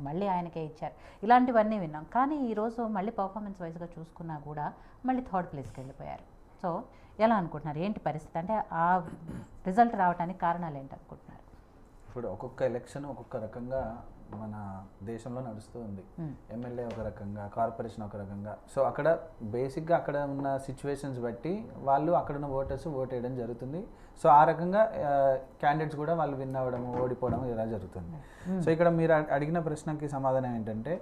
మళ్ళీ ఆయనకే ఇచ్చారు, ఇలాంటివన్నీ విన్నాం. కానీ ఈరోజు మళ్ళీ పర్ఫార్మెన్స్ వైజ్గా చూసుకున్నా కూడా మళ్ళీ థర్డ్ ప్లేస్కి వెళ్ళిపోయారు. సో ఎలా అనుకుంటున్నారు, ఏంటి పరిస్థితి, అంటే ఆ రిజల్ట్ రావడానికి కారణాలు ఏంటి అనుకుంటున్నారు? ఇప్పుడు ఒక్కొక్క ఎలక్షన్ ఒక్కొక్క రకంగా మన దేశంలో నడుస్తూ ఉంది. ఎమ్మెల్యే ఒక రకంగా, కార్పొరేషన్ ఒక రకంగా. సో అక్కడ బేసిక్గా అక్కడ ఉన్న సిచ్యువేషన్స్ బట్టి వాళ్ళు అక్కడ ఉన్న ఓటర్స్ ఓట్ వేయడం జరుగుతుంది. సో ఆ రకంగా క్యాండిడేట్స్ కూడా వాళ్ళు విన్ అవ్వడం, ఓడిపోవడం ఇలా జరుగుతుంది. సో ఇక్కడ మీరు అడిగిన ప్రశ్నకి సమాధానం ఏంటంటే,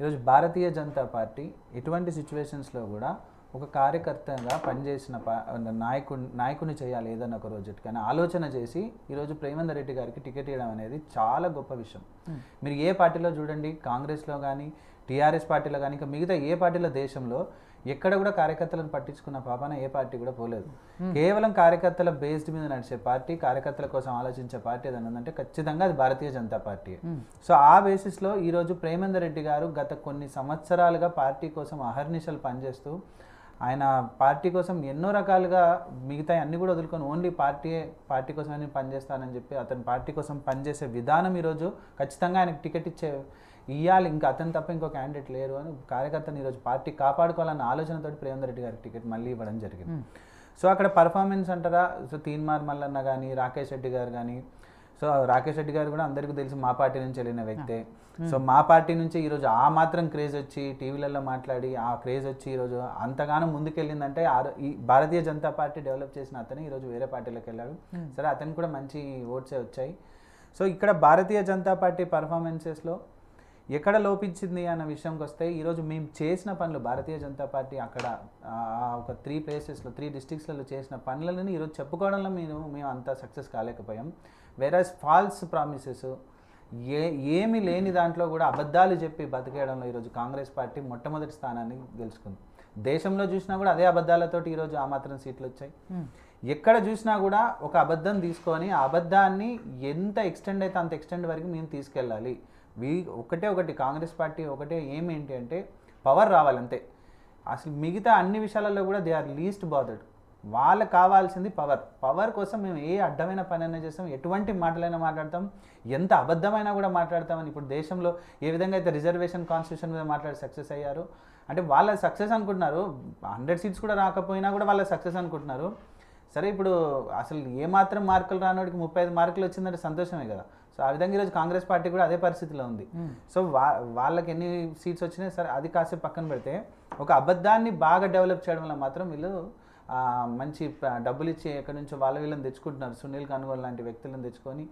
ఈరోజు భారతీయ జనతా పార్టీ ఎటువంటి సిచ్యువేషన్స్లో కూడా ఒక కార్యకర్తగా పనిచేసిన నాయకుడిని చేయాలి ఏదన్నా ఒక రోజు కానీ ఆలోచన చేసి ఈరోజు ప్రేమేందర్ రెడ్డి గారికి టికెట్ ఇవ్వడం అనేది చాలా గొప్ప విషయం. మీరు ఏ పార్టీలో చూడండి, కాంగ్రెస్లో కానీ, టీఆర్ఎస్ పార్టీలో కానీ, ఇంకా మిగతా ఏ పార్టీలో దేశంలో ఎక్కడ కూడా కార్యకర్తలను పట్టించుకున్న పాపన ఏ పార్టీ కూడా పోలేదు. కేవలం కార్యకర్తల బేస్డ్ మీద నడిచే పార్టీ, కార్యకర్తల కోసం ఆలోచించే పార్టీ ఏదైనా ఉందంటే ఖచ్చితంగా అది భారతీయ జనతా పార్టీ. సో ఆ బేసిస్లో ఈరోజు ప్రేమేందర్ రెడ్డి గారు గత కొన్ని సంవత్సరాలుగా పార్టీ కోసం అహర్నిశలు పనిచేస్తూ ఆయన పార్టీ కోసం ఎన్నో రకాలుగా మిగతా అన్ని కూడా వదులుకొని ఓన్లీ పార్టీ కోసం నేను పనిచేస్తానని చెప్పి అతను పార్టీ కోసం పనిచేసే విధానం ఈరోజు ఖచ్చితంగా ఆయనకు టికెట్ ఇవ్వాలి, ఇంకా అతను తప్ప ఇంకో క్యాండిడేట్ లేరు అని కార్యకర్తను ఈరోజు పార్టీ కాపాడుకోవాలన్న ఆలోచనతో ప్రేమేందర్ రెడ్డి గారికి టికెట్ మళ్ళీ ఇవ్వడం జరిగింది. సో అక్కడ పర్ఫార్మెన్స్ అంటారా, సో తీన్మార్ మల్లన్న కానీ, రాకేష్ రెడ్డి గారు కానీ, సో రాకేష్ రెడ్డి గారు కూడా అందరికీ తెలిసి మా పార్టీ నుంచి వెళ్ళిన వ్యక్తే. సో మా పార్టీ నుంచి ఈరోజు ఆ మాత్రం క్రేజ్ వచ్చి టీవీలలో మాట్లాడి ఆ క్రేజ్ వచ్చి ఈరోజు అంతగానో ముందుకెళ్ళిందంటే ఈ భారతీయ జనతా పార్టీ డెవలప్ చేసిన అతను ఈరోజు వేరే పార్టీలోకి వెళ్ళాడు. సరే అతను కూడా మంచి ఓట్సే వచ్చాయి. సో ఇక్కడ భారతీయ జనతా పార్టీ పర్ఫార్మెన్సెస్లో ఎక్కడ లోపించింది అన్న విషయంకి వస్తే, ఈరోజు మేము చేసిన పనులు భారతీయ జనతా పార్టీ అక్కడ ఒక 3 ప్లేసెస్లో 3 డిస్ట్రిక్ట్స్లలో చేసిన పనులను ఈరోజు చెప్పుకోవడంలో మేము అంత సక్సెస్ కాలేకపోయాం. వేరస్ ఫాల్స్ ప్రామిసెస్ ఏమీ లేని దాంట్లో కూడా అబద్ధాలు చెప్పి బతికేయడంలో ఈరోజు కాంగ్రెస్ పార్టీ మొట్టమొదటి స్థానాన్ని గెలుచుకుంది. దేశంలో చూసినా కూడా అదే అబద్ధాలతోటి ఈరోజు ఆ మాత్రం సీట్లు వచ్చాయి. ఎక్కడ చూసినా కూడా ఒక అబద్ధం తీసుకొని ఆ అబద్ధాన్ని ఎంత ఎక్స్టెండ్ అయితే అంత ఎక్స్టెండ్ వరకు మేము తీసుకెళ్ళాలి. ఒకటి కాంగ్రెస్ పార్టీ ఏంటి అంటే పవర్ రావాలంతే. అసలు మిగతా అన్ని విషయాలలో కూడా దే ఆర్ లీస్ట్ బాదర్డ్. వాళ్ళకి కావాల్సింది పవర్ కోసం మేము ఏ అడ్డమైన పని అయినా చేస్తాం, ఎటువంటి మాటలైనా మాట్లాడతాం, ఎంత అబద్ధమైనా కూడా మాట్లాడతామని. ఇప్పుడు దేశంలో ఏ విధంగా అయితే రిజర్వేషన్ కాన్స్టిట్యూషన్ మీద మాట్లాడి సక్సెస్ అయ్యారు అంటే వాళ్ళ సక్సెస్ అనుకుంటున్నారు. 100 సీట్స్ కూడా రాకపోయినా కూడా వాళ్ళ సక్సెస్ అనుకుంటున్నారు. సరే ఇప్పుడు అసలు ఏమాత్రం మార్కులు రానోడికి 35 మార్కులు వచ్చిందంటే సంతోషమే కదా. సో ఆ విధంగా ఈరోజు కాంగ్రెస్ పార్టీ కూడా అదే పరిస్థితిలో ఉంది. సో వాళ్ళకి ఎన్ని సీట్స్ వచ్చినాయి సరే అది కాసేపు పక్కన పెడితే, ఒక అబద్ధాన్ని బాగా డెవలప్ చేయడం వల్ల మాత్రం వీళ్ళు మంచి డబ్బులు ఇచ్చి ఎక్కడి నుంచో వీళ్ళని తెచ్చుకుంటున్నారు. సునీల్ కనుగోలు లాంటి వ్యక్తులను తెచ్చుకొని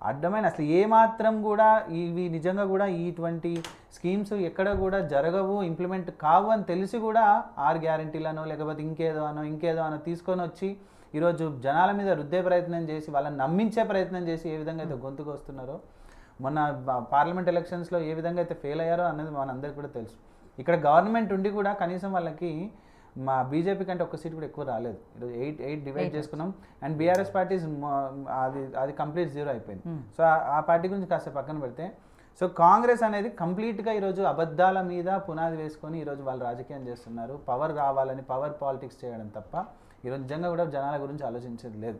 అడ్డమైన అసలు ఏమాత్రం కూడా ఇవి నిజంగా కూడా ఇటువంటి స్కీమ్స్ ఎక్కడ కూడా జరగవు, ఇంప్లిమెంట్ కావు అని తెలిసి కూడా 6 గ్యారంటీలనో లేకపోతే ఇంకేదో అనో తీసుకొని వచ్చి ఈరోజు జనాల మీద రుద్దే ప్రయత్నం చేసి వాళ్ళని నమ్మించే ప్రయత్నం చేసి ఏ విధంగా అయితే గొంతుకు వస్తున్నారో, మొన్న పార్లమెంట్ ఎలక్షన్స్లో ఏ విధంగా అయితే ఫెయిల్ అయ్యారో అనేది మనందరికీ కూడా తెలుసు. ఇక్కడ గవర్నమెంట్ ఉండి కూడా కనీసం వాళ్ళకి మా బీజేపీ కంటే 1 సీట్ కూడా ఎక్కువ రాలేదు. ఈరోజు 8 డివైడ్ చేసుకున్నాం. అండ్ బీఆర్ఎస్ పార్టీ అది కంప్లీట్ 0 అయిపోయింది. సో ఆ పార్టీ గురించి కాసేపు పక్కన పెడితే, సో కాంగ్రెస్ అనేది కంప్లీట్గా ఈరోజు అబద్ధాల మీద పునాది వేసుకొని ఈరోజు వాళ్ళు రాజకీయం చేస్తున్నారు. పవర్ కావాలని పవర్ పాలిటిక్స్ చేయడం తప్ప ఈరోజు నిజంగా కూడా జనాల గురించి ఆలోచించేది లేదు.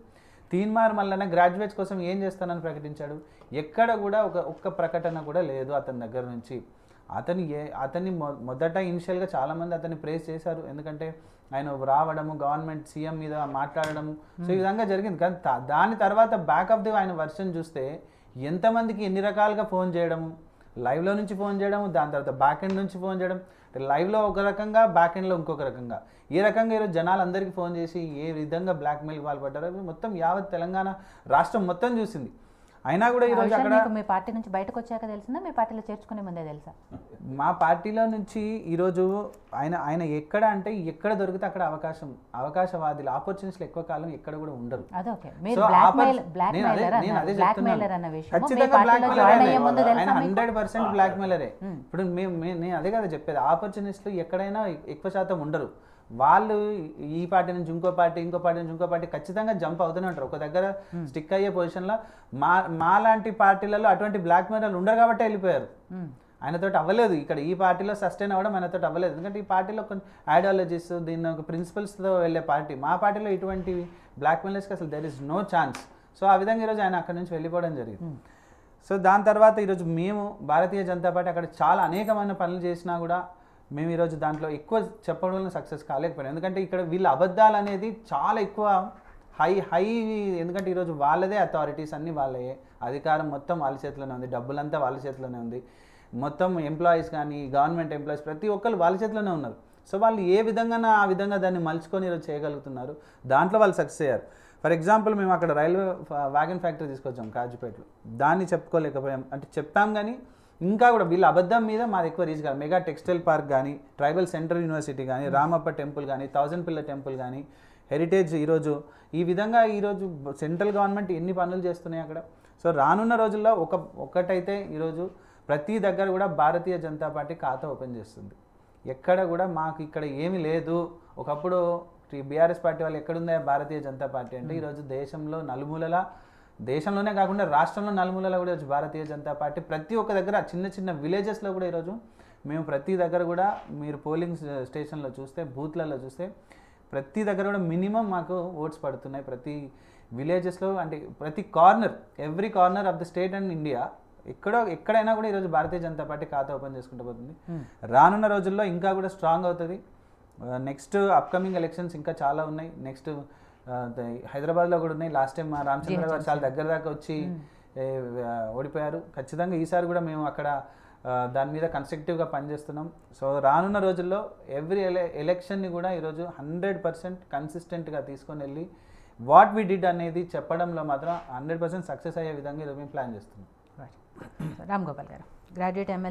తీన్మార్ మల్లన్న గ్రాడ్యుయేట్స్ కోసం ఏం చేస్తానని ప్రకటించాడు, ఎక్కడ కూడా ఒక్క ప్రకటన కూడా లేదు అతని దగ్గర నుంచి. అతన్ని మొదట ఇనిషియల్గా చాలామంది అతన్ని ప్రేస్ చేశారు, ఎందుకంటే ఆయన రావడము, గవర్నమెంట్ సీఎం మీద మాట్లాడడము, సో ఈ విధంగా జరిగింది. కానీ దాని తర్వాత బ్యాక్ ఆఫ్ ది ఆయన వర్షన్ చూస్తే ఎంతమందికి ఎన్ని రకాలుగా ఫోన్ చేయడము, లైవ్లో నుంచి ఫోన్ చేయడము, దాని తర్వాత బ్యాక్ ఎండ్ నుంచి ఫోన్ చేయడం, లైవ్లో ఒక రకంగా బ్యాక్ ఎండ్లో ఇంకొక రకంగా, ఈ రకంగా ఈరోజు జనాలందరికీ ఫోన్ చేసి ఏ విధంగా బ్లాక్మెయిల్కి పాల్పడ్డారో మొత్తం యావత్ తెలంగాణ రాష్ట్రం మొత్తం చూసింది. అయినా కూడా ఈరోజు అక్కడ మీ పార్టీ నుంచి బయటకు వచ్చాక తెలిసిందా, మీ పార్టీలో చేర్చుకునే ముందే తెలుసా? మా పార్టీలో నుంచి ఈరోజు ఆయన ఎక్కడ అంటే ఎక్కడ దొరికితే అక్కడ అవకాశవాదులు ఆపర్చునిస్టులు ఎక్కువ కాలం ఎక్కడ కూడా ఉండరు. నేను అదే చెప్తున్నాను, ఖచ్చితంగా బ్లాక్మెయిలర్, ఆయన 100% బ్లాక్మెయిలరే. ఇప్పుడు నేను అదే కదా చెప్పేది, ఆపర్చునిస్టులు ఎక్కడైనా ఎక్కువ శాతం ఉండరు. వాళ్ళు ఈ పార్టీ నుంచి ఇంకో పార్టీ నుంచి ఇంకో పార్టీ ఖచ్చితంగా జంప్ అవుతూనే ఉంటారు. ఒక దగ్గర స్టిక్ అయ్యే పొజిషన్లో మా లాంటి పార్టీలలో అటువంటి బ్లాక్ మెయిలర్లు ఉండరు కాబట్టి వెళ్ళిపోయారు. ఆయనతోటి అవ్వలేదు, ఇక్కడ ఈ పార్టీలో సస్టైన్ అవ్వడం ఆయనతోటి అవ్వలేదు. ఎందుకంటే ఈ పార్టీలో కొన్ని ఐడియాలజీస్, దీన్ని ఒక ప్రిన్సిపల్స్తో వెళ్ళే పార్టీ. మా పార్టీలో ఇటువంటి బ్లాక్ మెయిలర్స్కి అసలు there is no chance. So ఆ విధంగా ఈరోజు ఆయన అక్కడి నుంచి వెళ్ళిపోవడం జరిగింది. సో దాని తర్వాత ఈరోజు మేము భారతీయ జనతా పార్టీ అక్కడ చాలా అనేకమైన పనులు చేసినా కూడా మేము ఈరోజు దాంట్లో ఎక్కువ చెప్పడం వల్ల సక్సెస్ కాలేకపోయాం. ఎందుకంటే ఇక్కడ వీళ్ళ అబద్ధాలు అనేది చాలా ఎక్కువ హై ఎందుకంటే ఈరోజు వాళ్ళదే అథారిటీస్ అన్నీ వాళ్ళే, అధికారం మొత్తం వాళ్ళ చేతిలోనే ఉంది, డబ్బులంతా వాళ్ళ చేతిలోనే ఉంది, మొత్తం ఎంప్లాయీస్ కానీ గవర్నమెంట్ ఎంప్లాయీస్ ప్రతి ఒక్కరు వాళ్ళ చేతిలోనే ఉన్నారు. సో వాళ్ళు ఏ విధంగా ఆ విధంగా దాన్ని మలుచుకొని ఈరోజు చేయగలుగుతున్నారు, దాంట్లో వాళ్ళు సక్సెస్ అయ్యారు. ఫర్ ఎగ్జాంపుల్ మేము అక్కడ రైల్వే వ్యాగన్ ఫ్యాక్టరీ తీసుకొచ్చాం కాజుపేటలో, దాన్ని చెప్పుకోలేకపోయాం. అంటే చెప్పాం కానీ ఇంకా కూడా వీళ్ళ అబద్ధం మీద మాది ఎక్కువ రీచ్ కాదు. మెగా టెక్స్టైల్ పార్క్ కానీ, ట్రైబల్ సెంట్రల్ యూనివర్సిటీ కానీ, రామప్ప టెంపుల్ కానీ, 1000 పిల్ల టెంపుల్ కానీ, హెరిటేజ్ ఈరోజు ఈ విధంగా ఈరోజు సెంట్రల్ గవర్నమెంట్ ఎన్ని పనులు చేస్తున్నాయి అక్కడ. సో రానున్న రోజుల్లో ఒకటైతే ఈరోజు ప్రతి దగ్గర కూడా భారతీయ జనతా పార్టీ ఖాతా ఓపెన్ చేస్తుంది. ఎక్కడ కూడా మాకు ఇక్కడ ఏమీ లేదు. ఒకప్పుడు బీఆర్ఎస్ పార్టీ వాళ్ళు ఎక్కడుందా భారతీయ జనతా పార్టీ అంటే ఈరోజు దేశంలో నలుమూలలా, దేశంలోనే కాకుండా రాష్ట్రంలో నలుమూలలా కూడా ఈరోజు భారతీయ జనతా పార్టీ ప్రతి ఒక్క దగ్గర చిన్న చిన్న విలేజెస్లో కూడా ఈరోజు మేము ప్రతి దగ్గర కూడా మీరు పోలింగ్ స్టేషన్లో చూస్తే, బూత్లలో చూస్తే ప్రతి దగ్గర కూడా మినిమం మాకు ఓట్స్ పడుతున్నాయి. ప్రతి విలేజెస్లో అంటే ప్రతి corner, every corner of the state and India ఎక్కడైనా కూడా ఈరోజు భారతీయ జనతా పార్టీ ఖాతా ఓపెన్ చేసుకుంటూ పోతుంది. రానున్న రోజుల్లో ఇంకా కూడా స్ట్రాంగ్ అవుతుంది. నెక్స్ట్ అప్కమింగ్ ఎలక్షన్స్ ఇంకా చాలా ఉన్నాయి. నెక్స్ట్ హైదరాబాద్లో కూడా ఉన్నాయి. లాస్ట్ టైం మా రామచంద్ర గారు చాలా దగ్గర దాకా వచ్చి ఓడిపోయారు. ఖచ్చితంగా ఈసారి కూడా మేము అక్కడ దాని మీద కన్స్ట్రక్టివ్గా పనిచేస్తున్నాం. సో రానున్న రోజుల్లో ఎవ్రీ ఎలక్షన్ని కూడా ఈరోజు 100% కన్సిస్టెంట్గా తీసుకొని వెళ్ళి వాట్ వి డిడ్ అనేది చెప్పడంలో మాత్రం 100% సక్సెస్ అయ్యే విధంగా ఈరోజు మేము ప్లాన్ చేస్తున్నాం. రామ్ గోపాల్ గారు, గ్రాడ్యుయేట్ ఎమ్మెల్యే